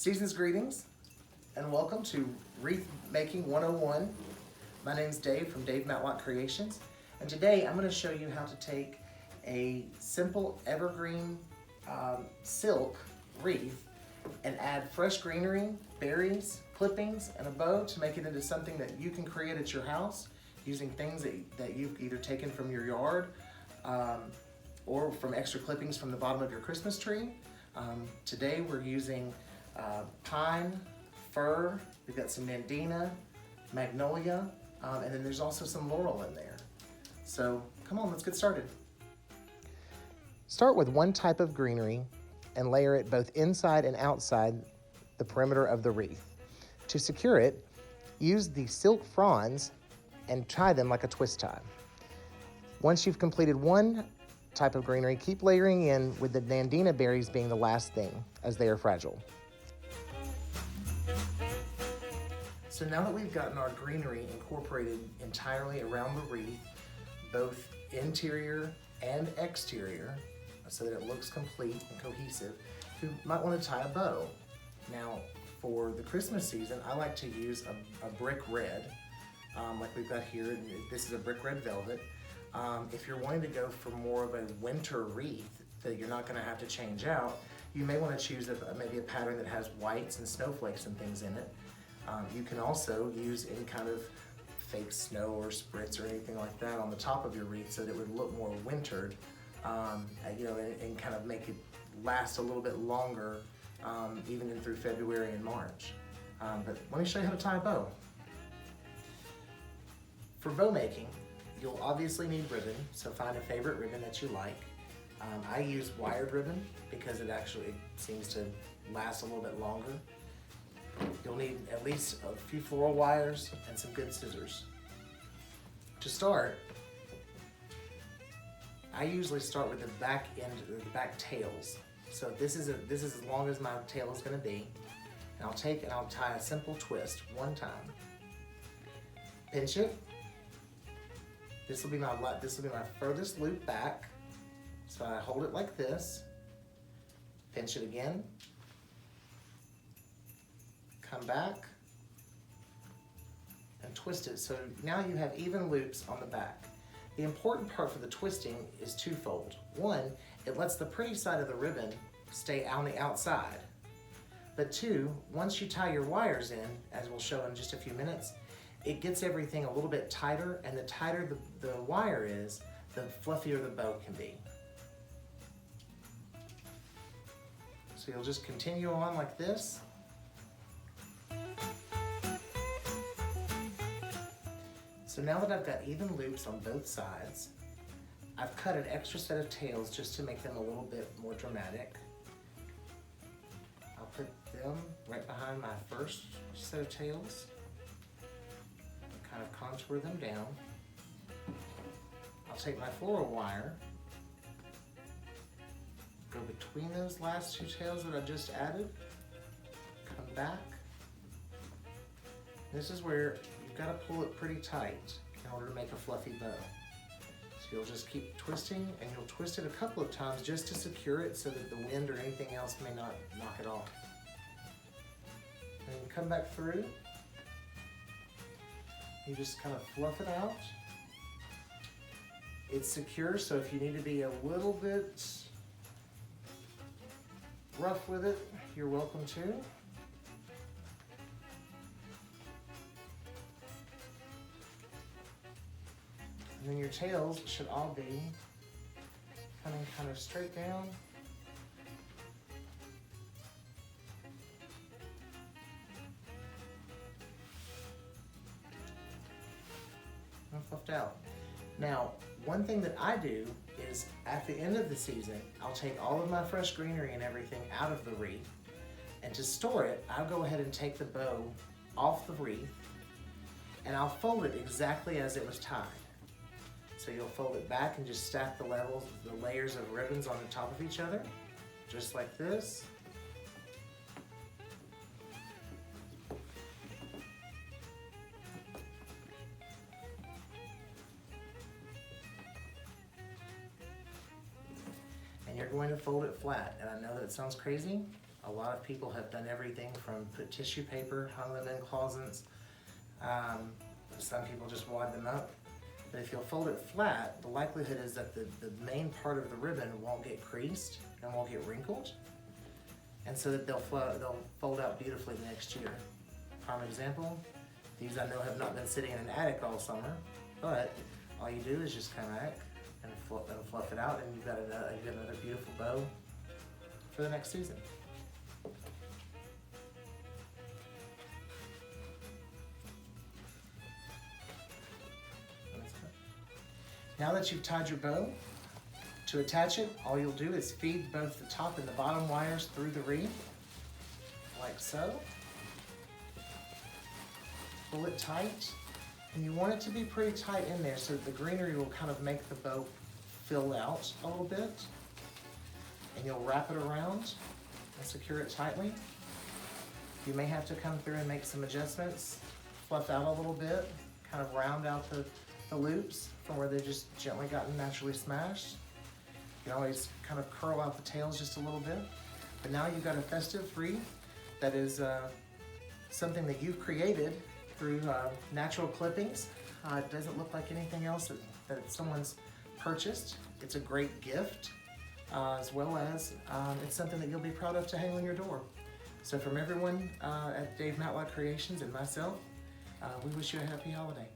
Season's greetings and welcome to Wreath Making 101. My name's Dave from DaveMatlockCreations, and today I'm going to show you how to take a simple evergreen silk wreath and add fresh greenery, berries, clippings, and a bow to make it into something that you can create at your house using things that you've either taken from your yard or from extra clippings from the bottom of your Christmas tree. Today we're using pine, fir, we've got some nandina, magnolia, and then there's also some laurel in there. So come on, let's get started. Start with one type of greenery and layer it both inside and outside the perimeter of the wreath. To secure it, use the silk fronds and tie them like a twist tie. Once you've completed one type of greenery, keep layering in with the nandina berries being the last thing, as they are fragile. So now that we've gotten our greenery incorporated entirely around the wreath, both interior and exterior, so that it looks complete and cohesive, you might want to tie a bow. Now, for the Christmas season, I like to use a brick red, like we've got here. This is a brick red velvet. If you're wanting to go for more of a winter wreath that you're not going to have to change out, you may want to choose maybe a pattern that has whites and snowflakes and things in it. You can also use any kind of fake snow or spritz or anything like that on the top of your wreath so that it would look more wintered, and kind of make it last a little bit longer, even in through February and March. But let me show you how to tie a bow. For bow making, you'll obviously need ribbon, so find a favorite ribbon that you like. I use wired ribbon because it actually seems to last a little bit longer. You'll need at least a few floral wires and some good scissors. To start, I usually start with the back end, the back tails. So this is as long as my tail is going to be. And I'll take and I'll tie a simple twist one time. Pinch it. This will be my furthest loop back. So I hold it like this. Pinch it again. Come back and twist it. So now you have even loops on the back. The important part for the twisting is twofold. One, it lets the pretty side of the ribbon stay on the outside. But two, once you tie your wires in, as we'll show in just a few minutes, it gets everything a little bit tighter, and the tighter the wire is, the fluffier the bow can be. So you'll just continue on like this. So now that I've got even loops on both sides, I've cut an extra set of tails just to make them a little bit more dramatic. I'll put them right behind my first set of tails, kind of contour them down. I'll take my floral wire, go between those last two tails that I just added, come back. This is where you've got to pull it pretty tight in order to make a fluffy bow. So you'll just keep twisting, and you'll twist it a couple of times just to secure it so that the wind or anything else may not knock it off. And then come back through. You just kind of fluff it out. It's secure, so if you need to be a little bit rough with it, you're welcome to. And then your tails should all be coming kind of straight down. And fluffed out. Now, one thing that I do is at the end of the season, I'll take all of my fresh greenery and everything out of the wreath, and to store it, I'll go ahead and take the bow off the wreath, and I'll fold it exactly as it was tied. So you'll fold it back and just stack the layers of ribbons on the top of each other, just like this. And you're going to fold it flat. And I know that sounds crazy. A A lot of people have done everything from put tissue paper, hung them in closets. Some people just wad them up. But if you'll fold it flat, the likelihood is that the main part of the ribbon won't get creased and won't get wrinkled. And so that they'll fold out beautifully next year. Prime example, these I know have not been sitting in an attic all summer, but all you do is just come back and fluff it out, and you've got another beautiful bow for the next season. Now that you've tied your bow, to attach it, all you'll do is feed both the top and the bottom wires through the wreath, like so. Pull it tight, and you want it to be pretty tight in there so that the greenery will kind of make the bow fill out a little bit. And you'll wrap it around and secure it tightly. You may have to come through and make some adjustments, fluff out a little bit, kind of round out the loops from where they've just gently gotten naturally smashed. You can always kind of curl out the tails just a little bit. But now you've got a festive wreath that is something that you've created through natural clippings. It doesn't look like anything else that someone's purchased. It's a great gift, as well as it's something that you'll be proud of to hang on your door. So from everyone at Dave Matlock Creations and myself, we wish you a happy holiday.